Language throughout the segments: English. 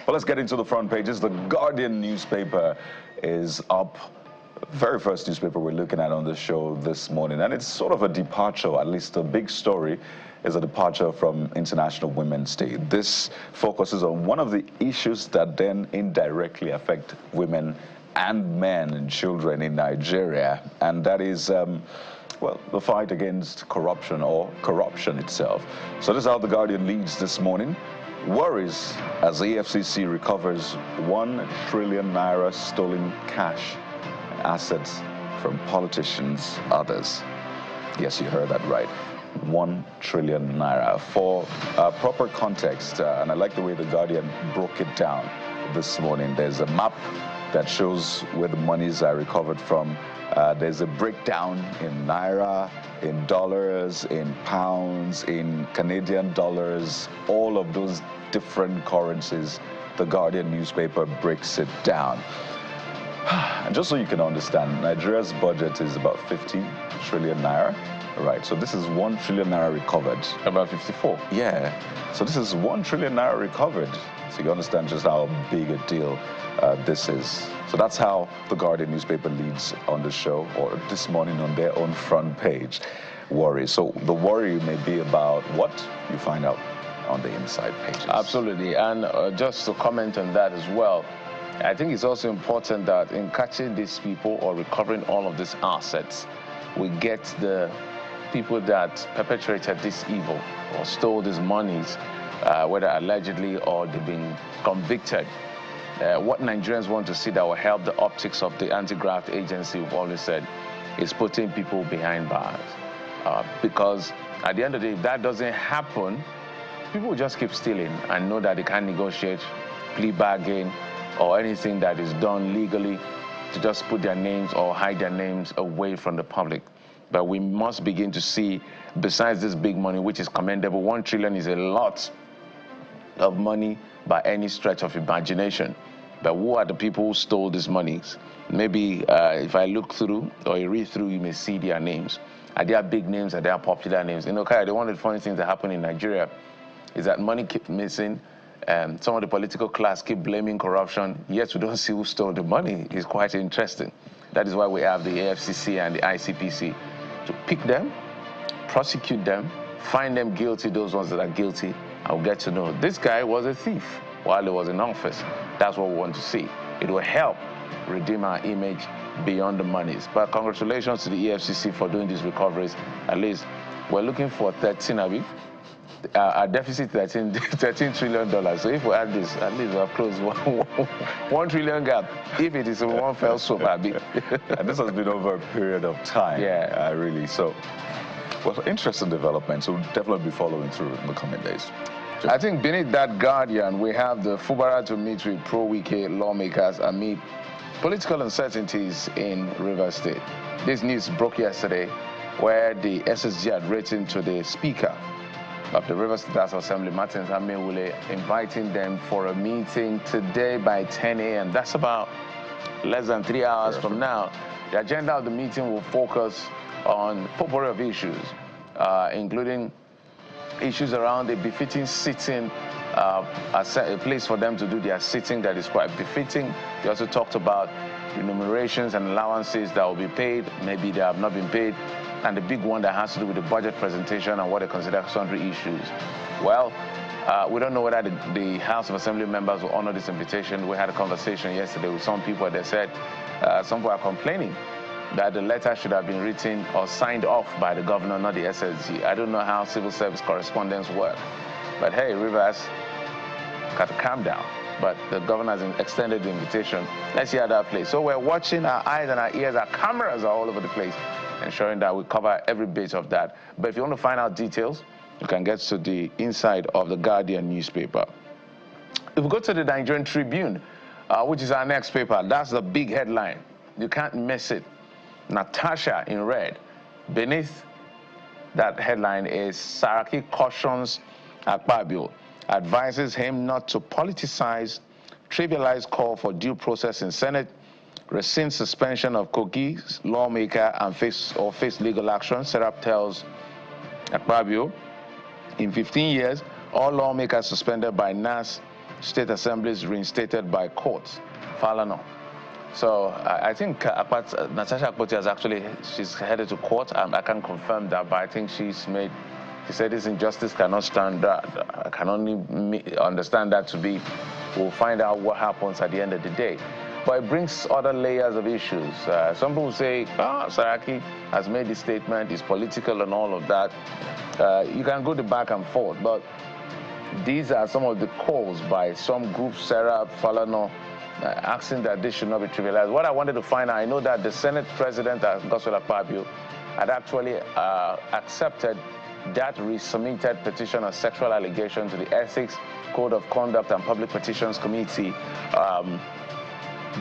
Well, let's get into the front pages. The Guardian newspaper is up. Very first newspaper we're looking at on the show this morning, and it's sort of a departure, at least a big story is a departure from International Women's Day. This focuses on one of the issues that then indirectly affect women and men and children in Nigeria, and that is well, the fight against corruption or corruption itself. So this is how the Guardian leads this morning. Worries as the EFCC recovers 1 trillion naira stolen cash and assets from politicians, others. Yes, you heard that right. 1 trillion naira. For proper context, and I like the way the Guardian broke it down this morning. There's a map that shows where the monies are recovered from. There's a breakdown in naira, in dollars, in pounds, in Canadian dollars, all of those different currencies. The Guardian newspaper breaks it down. And just so you can understand, Nigeria's budget is about 50 trillion naira. Right, so this is 1 trillion naira recovered. About 54. Yeah, so this is 1 trillion naira recovered. So you understand just how big a deal this is. So that's how the Guardian newspaper leads on the show, or this morning on their own front page. Worry. So the worry may be about what you find out on the inside pages. Absolutely, and just to comment on that as well, I think it's also important that in catching these people or recovering all of these assets, we get the people that perpetrated this evil or stole these monies, whether allegedly or they've been convicted. What Nigerians want to see that will help the optics of the anti-graft agency, we've always said, is putting people behind bars. Because at the end of the day, if that doesn't happen, people will just keep stealing and know that they can't negotiate, plea bargain, or anything that is done legally to just put their names or hide their names away from the public. But we must begin to see, besides this big money, which is commendable, 1 trillion is a lot of money by any stretch of imagination. But who are the people who stole these monies? Maybe if I look through or you read through, you may see their names. Are they big names? Are they popular names? You know, Kaya, one of the funny things that happen in Nigeria is that money keeps missing. Some of the political class keep blaming corruption, yet we don't see who stole the money. It's quite interesting. That is why we have the AFCC and the ICPC to pick them, prosecute them, find them guilty, those ones that are guilty, and we'll get to know this guy was a thief while he was in office. That's what we want to see. It will help redeem our image beyond the monies. But congratulations to the EFCC for doing these recoveries. At least we're looking for 13, Abi. Our deficit $13 trillion. So if we add this, at least we'll close 1 trillion gap. If it is in one fell swoop, Abi. And this has been over a period of time. Yeah, really. So, well, interesting developments. We'll definitely be following through in the coming days. I think beneath that Guardian, we have the Fubara to meet with pro-Wike lawmakers amid political uncertainties in Rivers State. This news broke yesterday, where the SSG had written to the Speaker of the Rivers State House Assembly, Martin Amewule, inviting them for a meeting today by 10 a.m. That's about less than 3 hours from now. The agenda of the meeting will focus on a potpourri of issues, including issues around a befitting sitting, a place for them to do their sitting that is quite befitting. They also talked about remunerations and allowances that will be paid, maybe they have not been paid, and the big one that has to do with the budget presentation and what they consider sundry issues. Well, we don't know whether the House of Assembly members will honor this invitation. We had a conversation yesterday with some people that said some people are complaining that the letter should have been written or signed off by the governor, not the SSG. I don't know how civil service correspondence work, but hey, Rivers got to calm down. But the governor has extended the invitation. Let's see how that plays. So we're watching, our eyes and our ears, our cameras are all over the place, ensuring that we cover every bit of that. But if you want to find out details, you can get to the inside of the Guardian newspaper. If we go to the Nigerian Tribune, which is our next paper, that's the big headline. You can't miss it. Natasha in red. Beneath that headline is Saraki cautions Akpabio, advises him not to politicize, trivialize call for due process in Senate, rescind suspension of Kogi's lawmaker and face legal action. Serap tells Akpabio, in 15 years, all lawmakers suspended by NAS state assemblies reinstated by courts. Falana. So I think Natasha Akpoti has she's headed to court. I can't confirm that, but I think she said this injustice cannot stand. I can only understand that to be, we'll find out what happens at the end of the day. But it brings other layers of issues. Some people say, Saraki has made this statement, it's political and all of that. You can go the back and forth, but these are some of the calls by some groups, Sarah, Falana, asking that this should not be trivialized. What I wanted to find out, I know that the Senate President Godswill Akpabio had actually accepted that resubmitted petition on sexual allegation to the Ethics, Code of Conduct and Public Petitions Committee.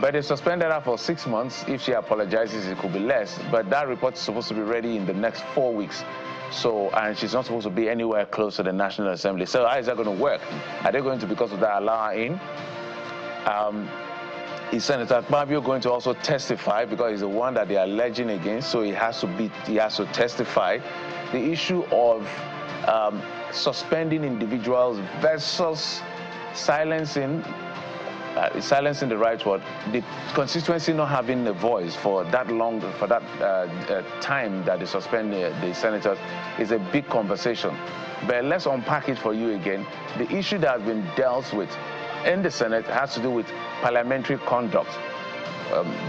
But they suspended her for 6 months. If she apologizes, it could be less. But that report is supposed to be ready in the next 4 weeks. So, and she's not supposed to be anywhere close to the National Assembly. So how is that going to work? Are they going to, because of that, allow her in? Is Senator Akpabio going to also testify, because he's the one that they are alleging against, so he has to testify? The issue of suspending individuals versus silencing the right word, the constituency not having a voice for that long, for that time that they suspend the senators is a big conversation. But let's unpack it for you again. The issue that has been dealt with in the Senate has to do with parliamentary conduct,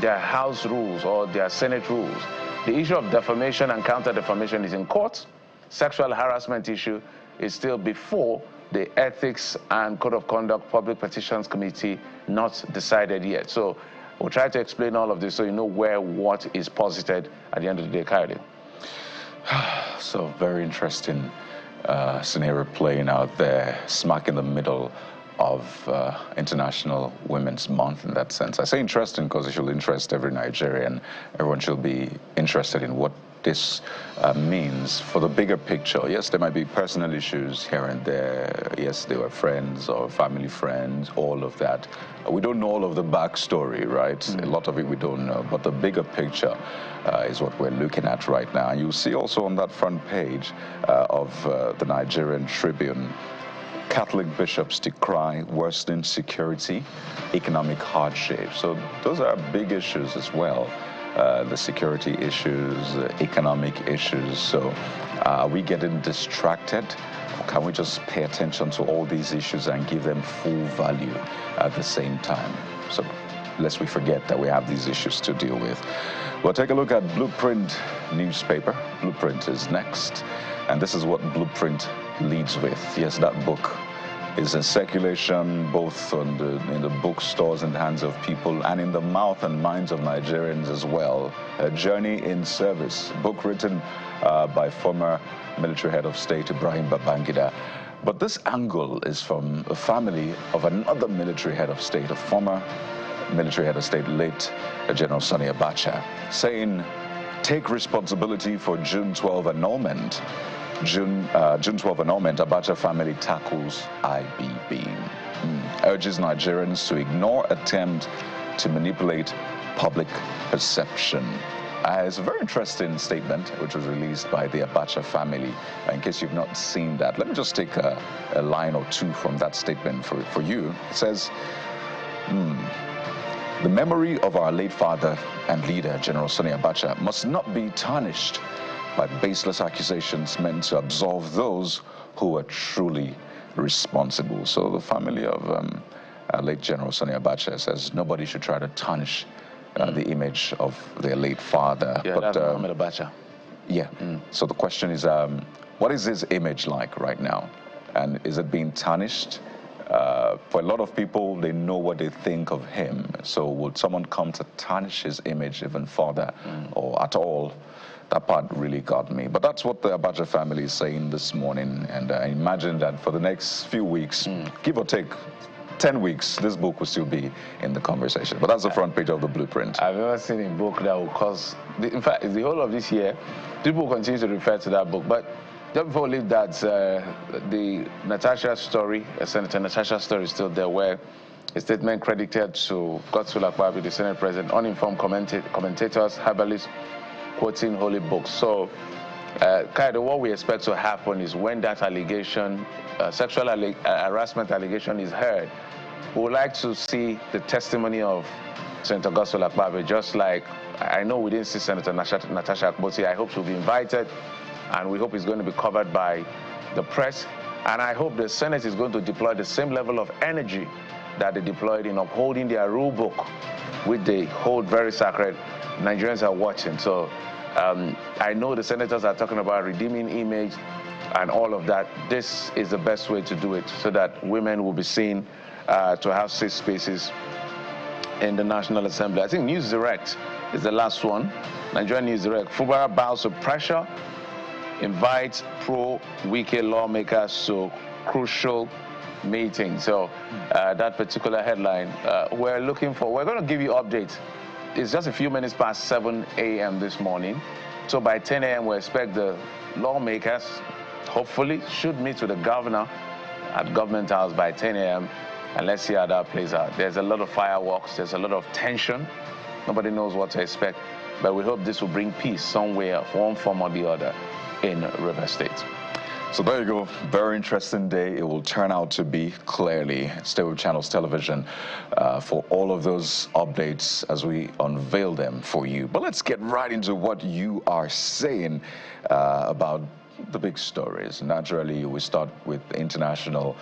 their House rules or their Senate rules. The issue of defamation and counter-defamation is in court. Sexual harassment issue is still before the Ethics and Code of Conduct Public Petitions Committee, not decided yet. So we'll try to explain all of this so you know what is posited at the end of the day, Coyote. So very interesting scenario playing out there, smack in the middle of International Women's Month in that sense. I say interesting because it should interest every Nigerian. Everyone should be interested in what this means for the bigger picture. Yes, there might be personal issues here and there. Yes, they were friends or family friends, all of that. We don't know all of the backstory, right? A lot of it we don't know, but the bigger picture is what we're looking at right now. And you'll see also on that front page of the Nigerian Tribune, Catholic bishops decry worsening security, economic hardship. So those are big issues as well. The security issues, economic issues. So are we getting distracted? Or can we just pay attention to all these issues and give them full value at the same time? So lest we forget that we have these issues to deal with. We'll take a look at Blueprint newspaper. Blueprint is next. And this is what Blueprint leads with. Yes, that book is in circulation both in the bookstores in the hands of people and in the mouth and minds of Nigerians as well. A Journey in Service, book written by former military head of state Ibrahim Babangida. But this angle is from a family of another military head of state, a former military head of state, late General Sani Abacha, saying, take responsibility for June 12 annulment. June 12 annulment, Abacha family tackles IBB. Urges Nigerians to ignore attempt to manipulate public perception. It's a very interesting statement which was released by the Abacha family. In case you've not seen that, let me just take a line or two from that statement for you. It says, the memory of our late father and leader, General Sani Abacha, must not be tarnished by baseless accusations meant to absolve those who are truly responsible. So the family of late General Sani Abacha says nobody should try to tarnish the image of their late father. Yeah, but, that's Mohamed Abacha. Yeah. So the question is, what is his image like right now? And is it being tarnished? For a lot of people, they know what they think of him. So would someone come to tarnish his image even further or at all? That part really got me. But that's what the Abacha family is saying this morning. And I imagine that for the next few weeks, give or take 10 weeks, this book will still be in the conversation. But that's the front page of the Blueprint. I've never seen a book that will cause, in fact, the whole of this year, people continue to refer to that book. But just before we leave that, the Natasha story, Senator Natasha story is still there, where a statement credited to Godswill Akpabio, the Senate President, uninformed commentators, herbalists, quoting holy books. So Kaido, what we expect to happen is when that allegation, sexual harassment allegation is heard, we would like to see the testimony of Senator Godswill Akpabio, just like I know we didn't see Senator Natasha Akpoti. I hope she'll be invited, and we hope it's going to be covered by the press. And I hope the Senate is going to deploy the same level of energy that they deployed in upholding their rule book, which they hold very sacred. Nigerians are watching. So I know the senators are talking about redeeming image and all of that. This is the best way to do it so that women will be seen to have safe spaces in the National Assembly. I think News Direct is the last one. Nigerian News Direct. Fubara bows to pressure, invites pro-Wike lawmakers to crucial meeting. So that particular headline, we're going to give you updates. It's just a few minutes past 7 a.m. this morning. So by 10 a.m. we expect the lawmakers, hopefully, should meet with the governor at Government House by 10 a.m. And let's see how that plays out. There's a lot of fireworks. There's a lot of tension. Nobody knows what to expect. But we hope this will bring peace somewhere, one form or the other, in Rivers State. So there you go. Very interesting day. It will turn out to be, clearly. Stay with Channels Television for all of those updates as we unveil them for you. But let's get right into what you are saying about the big stories. Naturally, we start with International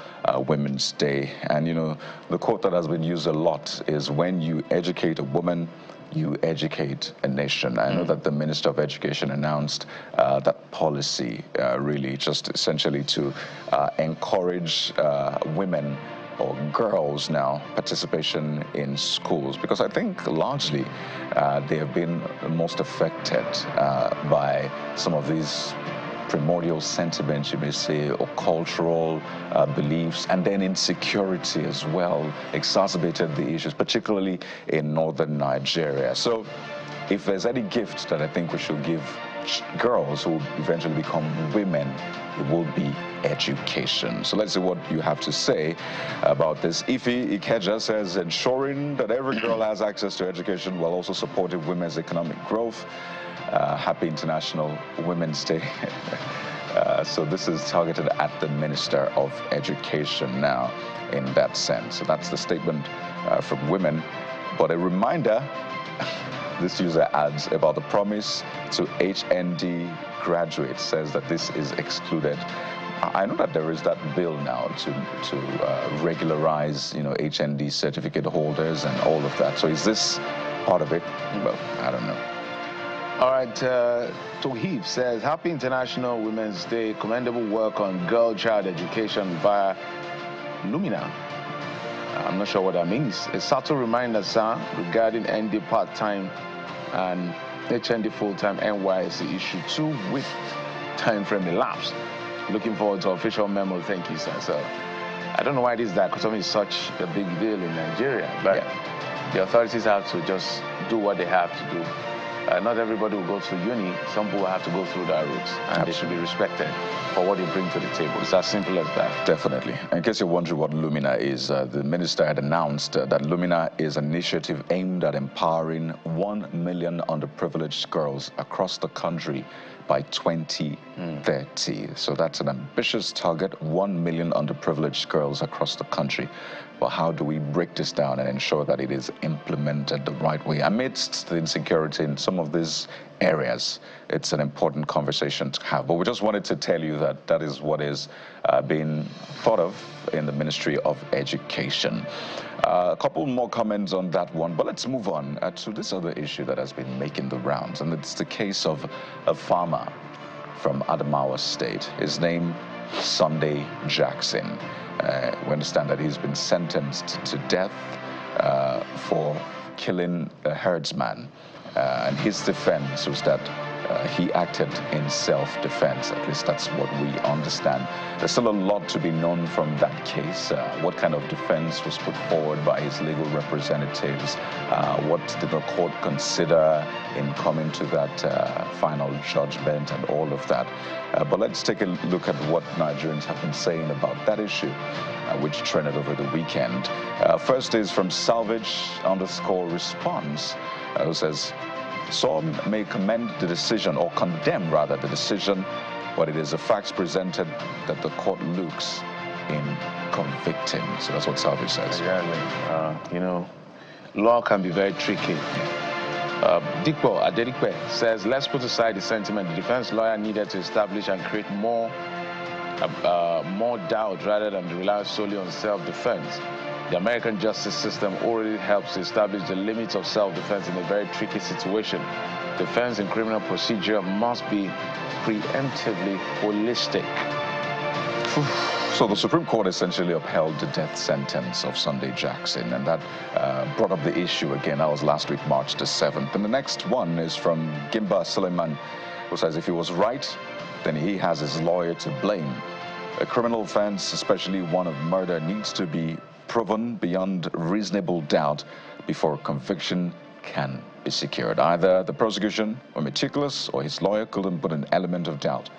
Women's Day. And, you know, the quote that has been used a lot is, when you educate a woman, you educate a nation. I know that the Minister of Education announced that policy really just essentially to encourage women or girls now participation in schools, because I think largely they have been most affected by some of these primordial sentiments, you may say, or cultural beliefs, and then insecurity as well exacerbated the issues, particularly in northern Nigeria. So if there's any gift that I think we should give girls who eventually become women, it will be education. So let's see what you have to say about this. Ife Ikeja says, ensuring that every girl has access to education while also supporting women's economic growth. Happy International Women's Day. So this is targeted at the Minister of Education now in that sense. So that's the statement from women. But a reminder, this user adds, about the promise to HND graduates, says that this is excluded. I know that there is that bill now to regularize, you know, HND certificate holders and all of that. So is this part of it? Well, I don't know. All right, Tohib says, Happy International Women's Day. Commendable work on girl-child education via Lumina. I'm not sure what that means. A subtle reminder, sir, regarding ND part-time and HND full-time NYSC issue 2 with time frame elapsed. Looking forward to official memo. Thank you, sir. So I don't know why this dichotomy is such a big deal in Nigeria, but the authorities have to just do what they have to do. Not everybody will go to uni. Some people have to go through that route, and they should be respected for what they bring to the table. It's as simple as that. Definitely. In case you're wondering what Lumina is, the minister had announced that Lumina is an initiative aimed at empowering 1 million underprivileged girls across the country by 2030. So that's an ambitious target, 1 million underprivileged girls across the country. But how do we break this down and ensure that it is implemented the right way? Amidst the insecurity in some of these areas, it's an important conversation to have. But we just wanted to tell you that that is what is being thought of in the Ministry of Education. A couple more comments on that one, but let's move on to this other issue that has been making the rounds, and it's the case of a farmer from Adamawa State. His name, Sunday Jackson. We understand that he's been sentenced to death for killing a herdsman. And his defense was that he acted in self-defense. At least that's what we understand. There's still a lot to be known from that case. What kind of defense was put forward by his legal representatives? What did the court consider in coming to that final judgment and all of that? But let's take a look at what Nigerians have been saying about that issue, which trended over the weekend. First is from Salvage_response, who says, Some may commend the decision, or condemn rather the decision, but it is the facts presented that the court looks in convicting. So that's what Salvi says. Exactly. You know, law can be very tricky. Dikpo Adedikpe says, let's put aside the sentiment. The defense lawyer needed to establish and create more doubt rather than rely solely on self-defense. The American justice system already helps to establish the limits of self-defense in a very tricky situation. Defense in criminal procedure must be preemptively holistic. So the Supreme Court essentially upheld the death sentence of Sunday Jackson, and that brought up the issue again. That was last week, March the 7th. And the next one is from Gimba Suleiman, who says if he was right, then he has his lawyer to blame. A criminal offense, especially one of murder, needs to be proven beyond reasonable doubt before conviction can be secured. Either the prosecution were meticulous or his lawyer couldn't put an element of doubt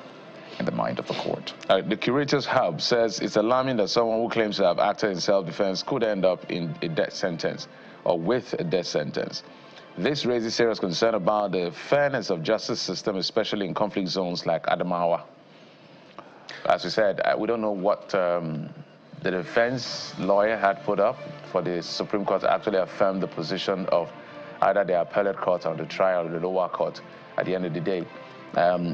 in the mind of the court. The Curator's Hub says it's alarming that someone who claims to have acted in self-defense could end up in a death sentence or with a death sentence. This raises serious concern about the fairness of justice system, especially in conflict zones like Adamawa. As we said, we don't know what the defense lawyer had put up for the Supreme Court to actually affirm the position of either the appellate court or the trial or the lower court at the end of the day.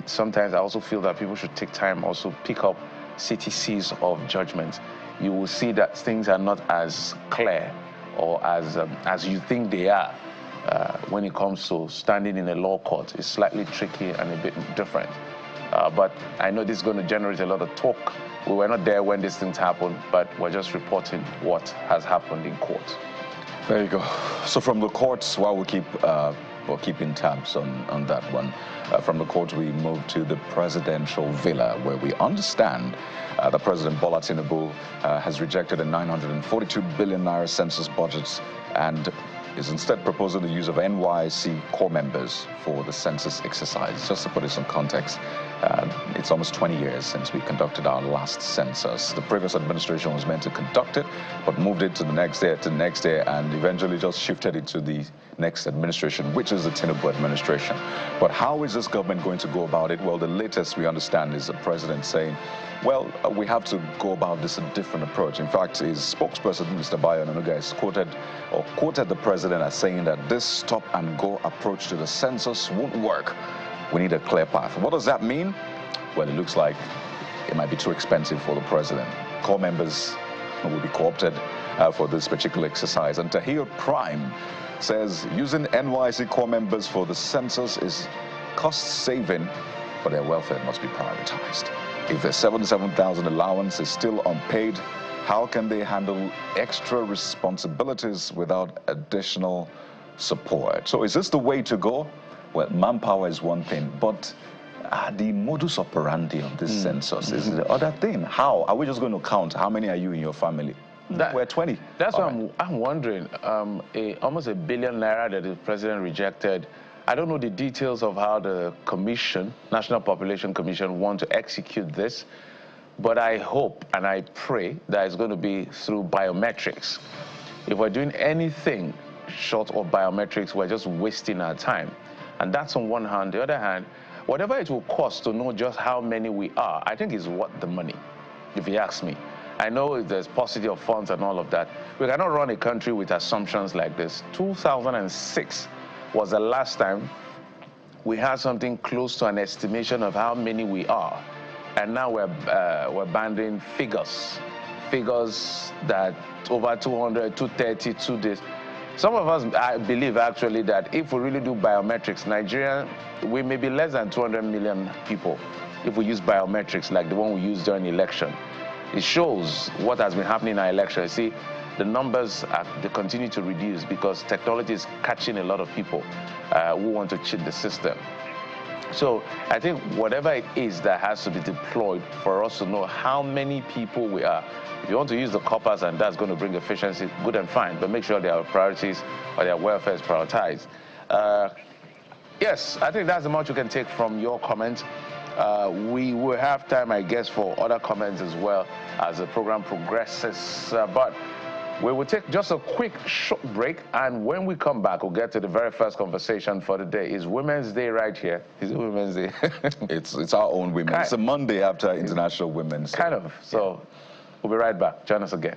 Sometimes I also feel that people should take time also pick up CTCs of judgment. You will see that things are not as clear or as you think they are when it comes to standing in a law court. It's slightly tricky and a bit different. But I know this is going to generate a lot of talk. We were not there when these things happened, but we're just reporting what has happened in court. There you go. So from the courts, while we keeping tabs on that one, from the court we move to the presidential villa, where we understand that President Bola Tinubu has rejected a 942 billion naira census budget and is instead proposing the use of NYSC corps members for the census exercise. Just to put this in context, it's almost 20 years since we conducted our last census. The previous administration was meant to conduct it, but moved it to the next day, and eventually just shifted it to the next administration, which is the Tinubu administration. But how is this government going to go about it? Well, the latest we understand is the president saying, well, we have to go about this a different approach. In fact, his spokesperson, Mr. Bayo Nanuga, is quoted the president as saying that this stop-and-go approach to the census won't work. We need a clear path. What does that mean? Well, it looks like it might be too expensive for the president. Corps members will be co-opted for this particular exercise. And Tahir Prime says using NYC corps members for the census is cost-saving, but their welfare must be prioritized. If the 77,000 allowance is still unpaid, how can they handle extra responsibilities without additional support? So is this the way to go? Well, manpower is one thing, but the modus operandi of this census is the other thing. How? Are we just going to count how many are you in your family? We're 20. That's what I'm wondering. Almost a billion naira that the president rejected. I don't know the details of how the commission, National Population Commission, want to execute this, but I hope and I pray that it's going to be through biometrics. If we're doing anything short of biometrics, we're just wasting our time. And that's on one hand. The other hand, whatever it will cost to know just how many we are, I think is worth the money, if you ask me. I know there's paucity of funds and all of that. We cannot run a country with assumptions like this. 2006 was the last time we had something close to an estimation of how many we are. And now we're banding figures that over 200, 230, 2 days. Some of us, I believe actually that if we really do biometrics, Nigeria, we may be less than 200 million people if we use biometrics like the one we used during the election. It shows what has been happening in our election. See, the numbers, they continue to reduce because technology is catching a lot of people who want to cheat the system. So I think whatever it is that has to be deployed for us to know how many people we are. If you want to use the coppers and that's going to bring efficiency, good and fine, but make sure their priorities or their welfare is prioritized. Yes, I think that's the much you can take from your comment. We will have time, I guess, for other comments as well as the program progresses. But We will take just a quick short break, and when we come back, we'll get to the very first conversation for the day. It's Women's Day right here. Is it Women's Day? It's our own women. It's a Monday after International Women's Day. Kind of. So we'll be right back. Join us again.